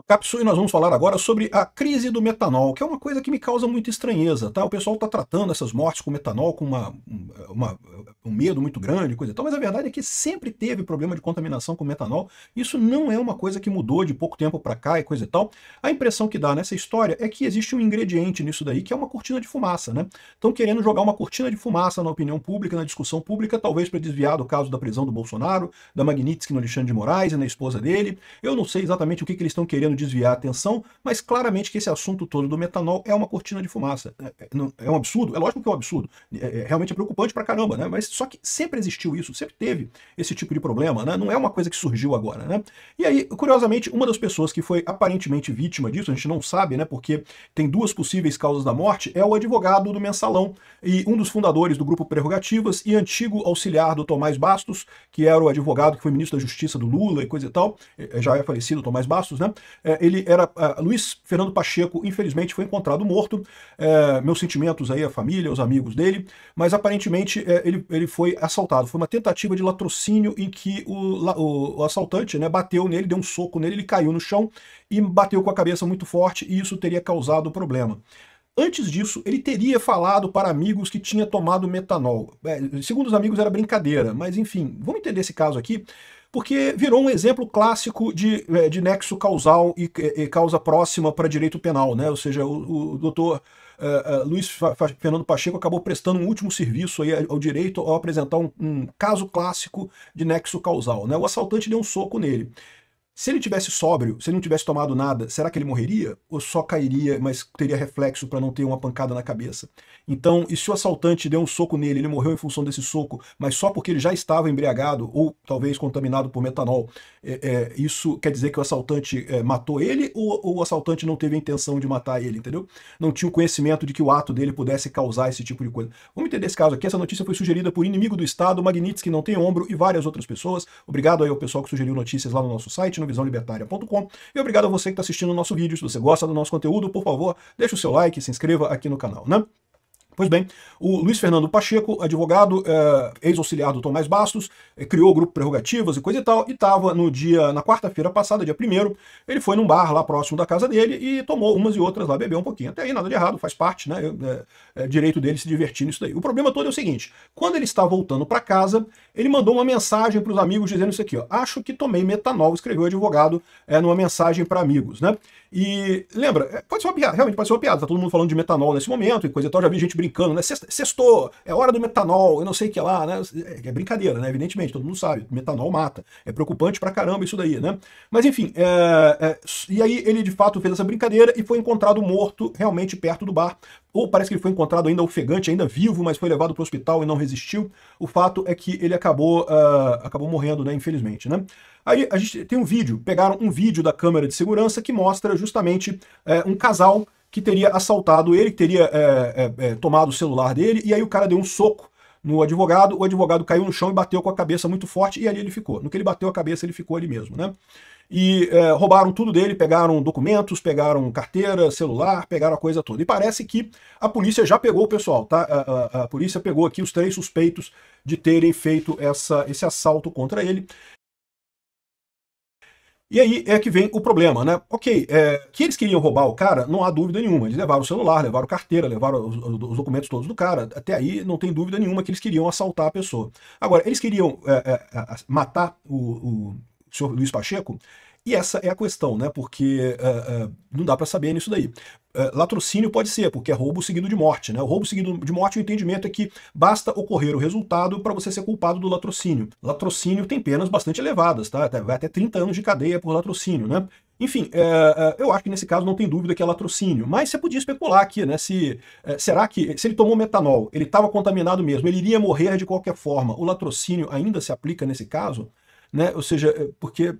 Capsu, e nós vamos falar agora sobre a crise do metanol, que é uma coisa que me causa muita estranheza, tá? O pessoal está tratando essas mortes com metanol com um medo muito grande, coisa e tal, mas a verdade é que sempre teve problema de contaminação com metanol. Isso não é uma coisa que mudou de pouco tempo para cá e coisa e tal. A impressão que dá nessa história é que existe um ingrediente nisso daí, que é uma cortina de fumaça, né? Estão querendo jogar uma cortina de fumaça na opinião pública, na discussão pública, talvez para desviar do caso da prisão do Bolsonaro, da Magnitsky no Alexandre de Moraes e na esposa dele. Eu não sei exatamente o que eles estão querendo desviar a atenção, mas claramente que esse assunto todo do metanol é uma cortina de fumaça. É um absurdo? É lógico que é um absurdo. Realmente é preocupante pra caramba, né? Mas só que sempre existiu isso, sempre teve esse tipo de problema, né? Não é uma coisa que surgiu agora, né? E aí, curiosamente, uma das pessoas que foi aparentemente vítima disso, a gente não sabe, né? Porque tem duas possíveis causas da morte, é o advogado do Mensalão e um dos fundadores do Grupo Prerrogativas e antigo auxiliar do Tomás Bastos, que era o advogado que foi ministro da Justiça do Lula e coisa e tal, já é falecido, Tomás Bastos, né? Ele era Luiz Fernando Pacheco, infelizmente foi encontrado morto. Meus sentimentos aí à família, aos amigos dele, mas aparentemente ele foi assaltado. Foi uma tentativa de latrocínio em que o assaltante, né, bateu nele, deu um soco nele, ele caiu no chão e bateu com a cabeça muito forte e isso teria causado problema. Antes disso, ele teria falado para amigos que tinha tomado metanol. Segundo os amigos era brincadeira, mas enfim, vamos entender esse caso aqui, porque virou um exemplo clássico de nexo causal e causa próxima para direito penal, né? Ou seja, o doutor Luiz Fernando Pacheco acabou prestando um último serviço aí ao direito ao apresentar um caso clássico de nexo causal, né? O assaltante deu um soco nele. Se ele tivesse sóbrio, se ele não tivesse tomado nada, será que ele morreria? Ou só cairia, mas teria reflexo para não ter uma pancada na cabeça? Então, e se o assaltante deu um soco nele, ele morreu em função desse soco, mas só porque ele já estava embriagado, ou talvez contaminado por metanol, isso quer dizer que o assaltante matou ele, ou o assaltante não teve a intenção de matar ele, entendeu? Não tinha o conhecimento de que o ato dele pudesse causar esse tipo de coisa. Vamos entender esse caso aqui. Essa notícia foi sugerida por Inimigo do Estado, Magnitsky Não Tem Ombro e várias outras pessoas. Obrigado aí ao pessoal que sugeriu notícias lá no nosso site, no visãolibertaria.com. E obrigado a você que está assistindo o nosso vídeo. Se você gosta do nosso conteúdo, por favor, deixe o seu like e se inscreva aqui no canal, né? Pois bem, o Luiz Fernando Pacheco, advogado, ex-auxiliar do Tomás Bastos, criou o grupo Prerrogativas e coisa e tal, e estava na quarta-feira passada, dia 1º, ele foi num bar lá próximo da casa dele e tomou umas e outras lá, bebeu um pouquinho. Até aí nada de errado, faz parte, né? Direito dele se divertir nisso daí. O problema todo é o seguinte, quando ele está voltando para casa, ele mandou uma mensagem para os amigos dizendo isso aqui, ó, acho que tomei metanol, escreveu o advogado numa mensagem para amigos, né? E lembra, pode ser uma piada, realmente pode ser uma piada, tá todo mundo falando de metanol nesse momento e coisa e tal, já vi gente brincando, né? Sextou, é hora do metanol, eu não sei o que lá, né? É brincadeira, né? Evidentemente, todo mundo sabe, metanol mata. É preocupante pra caramba isso daí, né? Mas enfim, e aí ele de fato fez essa brincadeira e foi encontrado morto realmente perto do bar. Ou parece que ele foi encontrado ainda ofegante, ainda vivo, mas foi levado para o hospital e não resistiu. O fato é que ele acabou morrendo, né? Infelizmente, né? Aí a gente tem um vídeo, pegaram um vídeo da câmera de segurança que mostra justamente um casal que teria assaltado ele, que teria tomado o celular dele, e aí o cara deu um soco no advogado, o advogado caiu no chão e bateu com a cabeça muito forte, e ali ele ficou. No que ele bateu a cabeça, ele ficou ali mesmo, né? E roubaram tudo dele, pegaram documentos, pegaram carteira, celular, pegaram a coisa toda. E parece que a polícia já pegou o pessoal, tá? A polícia pegou aqui os 3 suspeitos de terem feito esse assalto contra ele. E aí é que vem o problema, né? Ok, que eles queriam roubar o cara, não há dúvida nenhuma. Eles levaram o celular, levaram carteira, levaram os documentos todos do cara. Até aí não tem dúvida nenhuma que eles queriam assaltar a pessoa. Agora, eles queriam matar o senhor Luiz Pacheco? E essa é a questão, né? Porque não dá para saber nisso daí. Latrocínio pode ser, porque é roubo seguido de morte, né? O roubo seguido de morte, o entendimento é que basta ocorrer o resultado para você ser culpado do latrocínio. Latrocínio tem penas bastante elevadas, tá? Vai até 30 anos de cadeia por latrocínio, né? Enfim, eu acho que nesse caso não tem dúvida que é latrocínio, mas você podia especular aqui, né? Será que, se ele tomou metanol, ele estava contaminado mesmo, ele iria morrer de qualquer forma, o latrocínio ainda se aplica nesse caso? Né? Ou seja, porque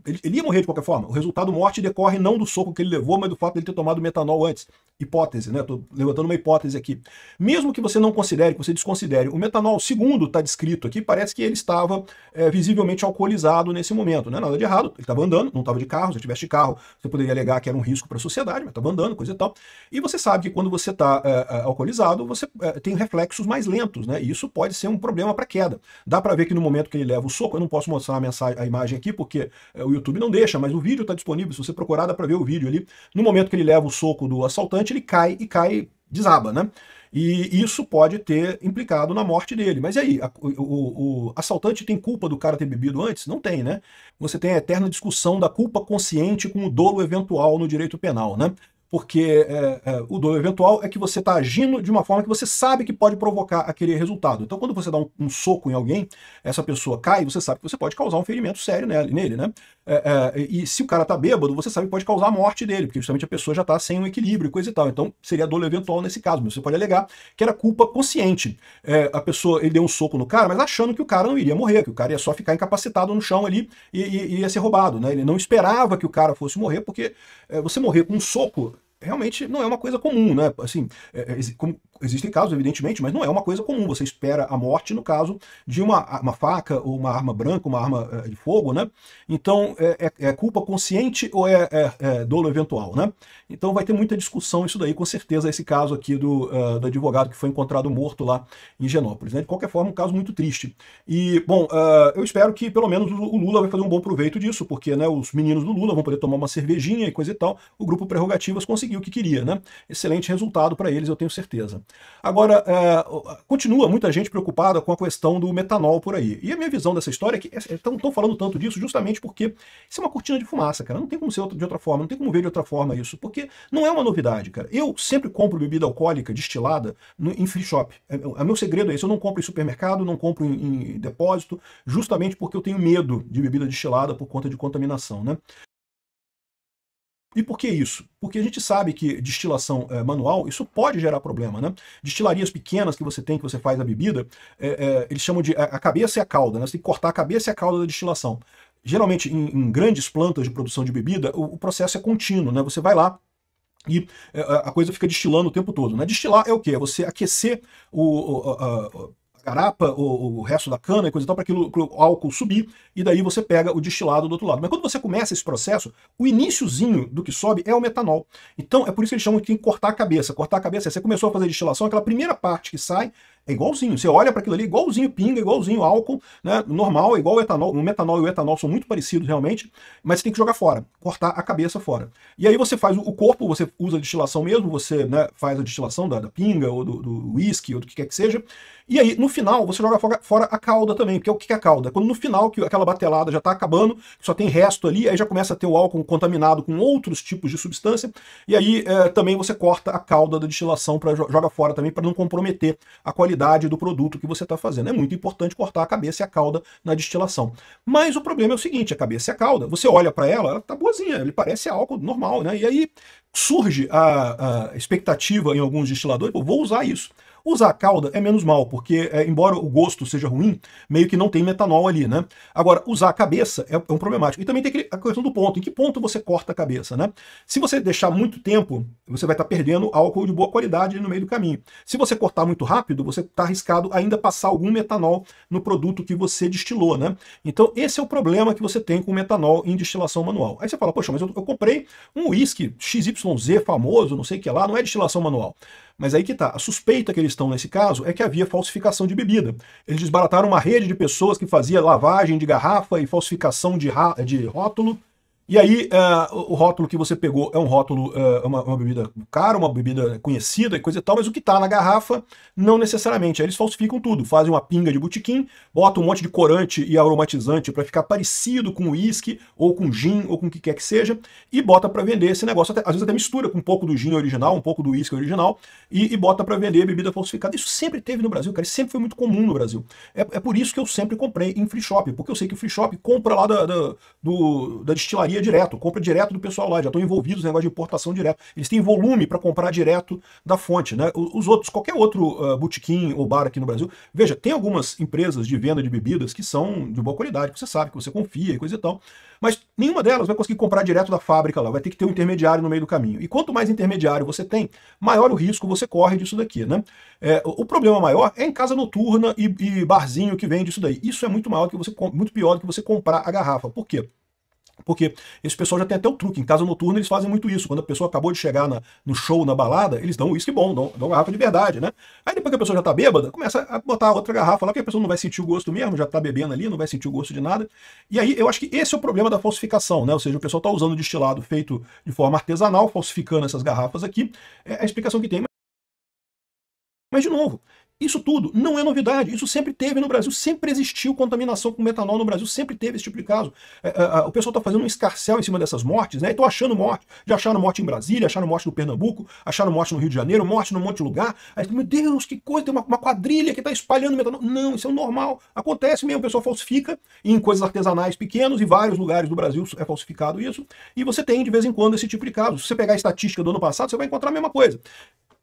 ele ia morrer de qualquer forma. O resultado morte decorre não do soco que ele levou, mas do fato de ele ter tomado metanol antes. hipótese, né? Estou levantando uma hipótese aqui. Mesmo que você não considere, que você desconsidere, o metanol, segundo está descrito aqui, parece que ele estava visivelmente alcoolizado nesse momento, não é nada de errado, ele estava andando, não estava de carro, se tivesse de carro, você poderia alegar que era um risco para a sociedade, mas estava andando, coisa e tal. E você sabe que quando você está alcoolizado, você tem reflexos mais lentos, né? E isso pode ser um problema para queda. Dá para ver que no momento que ele leva o soco, eu não posso mostrar a imagem aqui, porque o YouTube não deixa, mas o vídeo está disponível, se você procurar dá para ver o vídeo ali. No momento que ele leva o soco do assaltante, ele cai e cai, desaba, né? E isso pode ter implicado na morte dele. Mas e aí? O assaltante tem culpa do cara ter bebido antes? Não tem, né? Você tem a eterna discussão da culpa consciente com o dolo eventual no direito penal, né? Porque o dolo eventual é que você está agindo de uma forma que você sabe que pode provocar aquele resultado. Então, quando você dá um soco em alguém, essa pessoa cai, você sabe que você pode causar um ferimento sério nele, né? E se o cara está bêbado, você sabe que pode causar a morte dele, porque justamente a pessoa já está sem um equilíbrio e coisa e tal. Então, seria dolo eventual nesse caso. Mas você pode alegar que era culpa consciente. A pessoa, ele deu um soco no cara, mas achando que o cara não iria morrer, que o cara ia só ficar incapacitado no chão ali e ia ser roubado, né? Ele não esperava que o cara fosse morrer, porque você morrer com um soco realmente não é uma coisa comum, né? Assim, existem casos, evidentemente, mas não é uma coisa comum. Você espera a morte no caso de uma faca ou uma arma branca, uma arma de fogo, né? Então, é culpa consciente ou é dolo eventual, né? Então vai ter muita discussão isso daí, com certeza, esse caso aqui do advogado que foi encontrado morto lá em Genópolis, né? De qualquer forma, um caso muito triste. E, bom, eu espero que pelo menos o Lula vai fazer um bom proveito disso, porque, né, os meninos do Lula vão poder tomar uma cervejinha e coisa e tal. O grupo Prerrogativas conseguiu o que queria, né? Excelente resultado para eles, eu tenho certeza. Agora, continua muita gente preocupada com a questão do metanol por aí. E a minha visão dessa história é que estão falando tanto disso justamente porque isso é uma cortina de fumaça, cara. Não tem como ser de outra forma, não tem como ver de outra forma isso, porque não é uma novidade, cara. Eu sempre compro bebida alcoólica destilada em free shop. O meu segredo é esse, eu não compro em supermercado, não compro em depósito, justamente porque eu tenho medo de bebida destilada por conta de contaminação, né? E por que isso? Porque a gente sabe que destilação manual, isso pode gerar problema, né? Destilarias pequenas que você faz a bebida, eles chamam de a cabeça e a cauda, né? Você tem que cortar a cabeça e a cauda da destilação. Geralmente, em grandes plantas de produção de bebida, o processo é contínuo, né? Você vai lá e a coisa fica destilando o tempo todo, né? Destilar é o quê? É você aquecer a garapa, o resto da cana e coisa e tal, para aquilo, o álcool subir, e daí você pega o destilado do outro lado. Mas quando você começa esse processo, o iniciozinho do que sobe é o metanol. Então é por isso que eles chamam que tem que cortar a cabeça. Cortar a cabeça, você começou a fazer destilação, aquela primeira parte que sai é igualzinho. Você olha para aquilo ali, igualzinho pinga, igualzinho álcool, né? Normal, igual o etanol. O metanol e o etanol são muito parecidos realmente, mas você tem que jogar fora, cortar a cabeça fora. E aí você faz o corpo, você usa a destilação mesmo, você, né, faz a destilação da pinga ou do whisky ou do que quer que seja. E aí, no final, você joga fora a cauda também, porque o que é a cauda? Quando no final que aquela batelada já está acabando, só tem resto ali, aí já começa a ter o álcool contaminado com outros tipos de substância, e aí também você corta a cauda da destilação, joga fora também, para não comprometer a qualidade do produto que você está fazendo. É muito importante cortar a cabeça e a cauda na destilação. Mas o problema é o seguinte, a cabeça e a cauda, você olha para ela tá boazinha, ele parece álcool normal, né? E aí surge a expectativa em alguns destiladores, pô, vou usar isso. Usar a cauda é menos mal, porque embora o gosto seja ruim, meio que não tem metanol ali, né? Agora, usar a cabeça é um problemático. E também tem a questão do ponto. Em que ponto você corta a cabeça, né? Se você deixar muito tempo, você vai estar perdendo álcool de boa qualidade no meio do caminho. Se você cortar muito rápido, você está arriscado ainda passar algum metanol no produto que você destilou, né? Então, esse é o problema que você tem com o metanol em destilação manual. Aí você fala, poxa, mas eu comprei um whisky XYZ famoso, não sei o que lá, não é destilação manual. Mas aí que tá, a suspeita que eles estão nesse caso é que havia falsificação de bebida. Eles desbarataram uma rede de pessoas que fazia lavagem de garrafa e falsificação de rótulo. E aí, o rótulo que você pegou é um rótulo, uma bebida cara, uma bebida conhecida e coisa e tal, mas o que está na garrafa, não necessariamente. Aí eles falsificam tudo, fazem uma pinga de botequim, botam um monte de corante e aromatizante para ficar parecido com uísque, ou com gin, ou com o que quer que seja, e bota para vender esse negócio. Às vezes até mistura com um pouco do gin original, um pouco do uísque original, e bota para vender bebida falsificada. Isso sempre teve no Brasil, cara, isso sempre foi muito comum no Brasil. É por isso que eu sempre comprei em free shop, porque eu sei que o free shop compra lá da destilaria envia direto, compra direto do pessoal lá, já estão envolvidos no negócio de importação direto. Eles têm volume para comprar direto da fonte, né? Os outros, qualquer outro botequim ou bar aqui no Brasil, veja, tem algumas empresas de venda de bebidas que são de boa qualidade, que você sabe, que você confia e coisa e tal, mas nenhuma delas vai conseguir comprar direto da fábrica lá, vai ter que ter um intermediário no meio do caminho. E quanto mais intermediário você tem, maior o risco você corre disso daqui, né? O problema maior é em casa noturna e barzinho que vende isso daí. Isso é muito maior muito pior do que você comprar a garrafa. Por quê? Porque esse pessoal já tem até o truque. Em casa noturna eles fazem muito isso. Quando a pessoa acabou de chegar no show, na balada, eles dão um uísque bom, dão garrafa de verdade, né? Aí depois que a pessoa já tá bêbada, começa a botar outra garrafa lá, que a pessoa não vai sentir o gosto mesmo, já tá bebendo ali, não vai sentir o gosto de nada. E aí eu acho que esse é o problema da falsificação, né? Ou seja, o pessoal tá usando destilado feito de forma artesanal, falsificando essas garrafas aqui. É a explicação que tem. Mas, de novo, isso tudo não é novidade, isso sempre teve no Brasil, sempre existiu contaminação com metanol no Brasil, sempre teve esse tipo de caso. O pessoal está fazendo um escarcéu em cima dessas mortes, né? E estão achando morte, já acharam morte em Brasília, acharam morte no Pernambuco, acharam morte no Rio de Janeiro, morte num monte de lugar. Aí, meu Deus, que coisa, tem uma quadrilha que está espalhando metanol. Não, isso é normal, acontece mesmo, o pessoal falsifica em coisas artesanais pequenos, em vários lugares do Brasil é falsificado isso, e você tem de vez em quando esse tipo de caso. Se você pegar a estatística do ano passado, você vai encontrar a mesma coisa.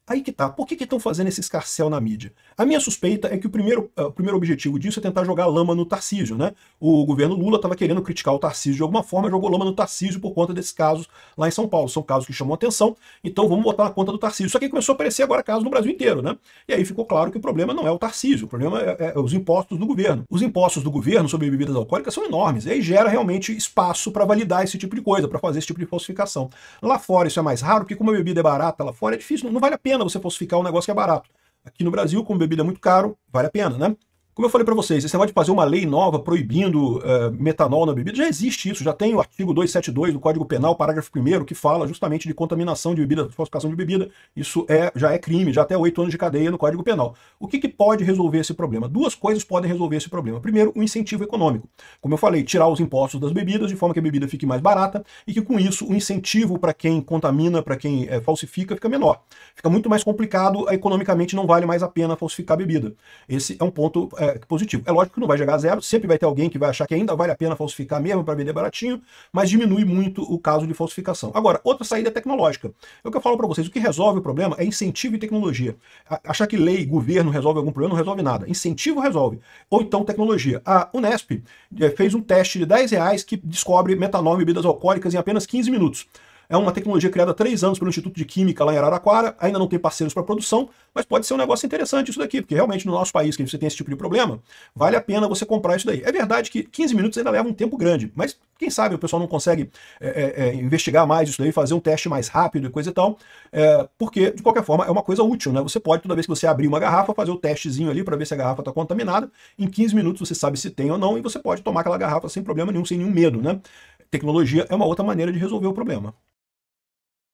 Aí que tá, por que estão fazendo esse escarcéu na mídia? A minha suspeita é que o primeiro objetivo disso é tentar jogar lama no Tarcísio, né? O governo Lula estava querendo criticar o Tarcísio de alguma forma, jogou lama no Tarcísio por conta desses casos lá em São Paulo. São casos que chamam atenção, então vamos botar na conta do Tarcísio. Só que começou a aparecer agora casos no Brasil inteiro, né? E aí ficou claro que o problema não é o Tarcísio, o problema é os impostos do governo. Os impostos do governo sobre bebidas alcoólicas são enormes, e aí gera realmente espaço para validar esse tipo de coisa, para fazer esse tipo de falsificação. Lá fora isso é mais raro, porque como a bebida é barata lá fora, é difícil, não vale a pena você falsificar um negócio que é barato. Aqui no Brasil, como bebida é muito caro, vale a pena, né? Como eu falei para vocês, esse negócio de fazer uma lei nova proibindo metanol na bebida, já existe isso, já tem o artigo 272 do Código Penal, parágrafo 1º, que fala justamente de contaminação de bebida, falsificação de bebida. Isso já é crime, já até 8 anos de cadeia no Código Penal. O que pode resolver esse problema? Duas coisas podem resolver esse problema. Primeiro, o incentivo econômico. Como eu falei, tirar os impostos das bebidas, de forma que a bebida fique mais barata, e que com isso o incentivo para quem contamina, para quem falsifica, fica menor. Fica muito mais complicado, economicamente não vale mais a pena falsificar a bebida. Esse é um ponto positivo. É lógico que não vai chegar a zero, sempre vai ter alguém que vai achar que ainda vale a pena falsificar mesmo para vender baratinho, mas diminui muito o caso de falsificação. Agora, outra saída é tecnológica. É o que eu falo para vocês, o que resolve o problema é incentivo e tecnologia. Achar que lei, governo resolve algum problema não resolve nada. Incentivo resolve. Ou então tecnologia. A Unesp fez um teste de R$10 que descobre metanol em bebidas alcoólicas em apenas 15 minutos. É uma tecnologia criada há 3 anos pelo Instituto de Química lá em Araraquara, ainda não tem parceiros para produção, mas pode ser um negócio interessante isso daqui, porque realmente no nosso país, que você tem esse tipo de problema, vale a pena você comprar isso daí. É verdade que 15 minutos ainda leva um tempo grande, mas quem sabe o pessoal não consegue investigar mais isso daí, fazer um teste mais rápido e coisa e tal, porque, de qualquer forma, é uma coisa útil, né? Você pode, toda vez que você abrir uma garrafa, fazer o testezinho ali para ver se a garrafa está contaminada, em 15 minutos você sabe se tem ou não, e você pode tomar aquela garrafa sem problema nenhum, sem nenhum medo, né? Tecnologia é uma outra maneira de resolver o problema.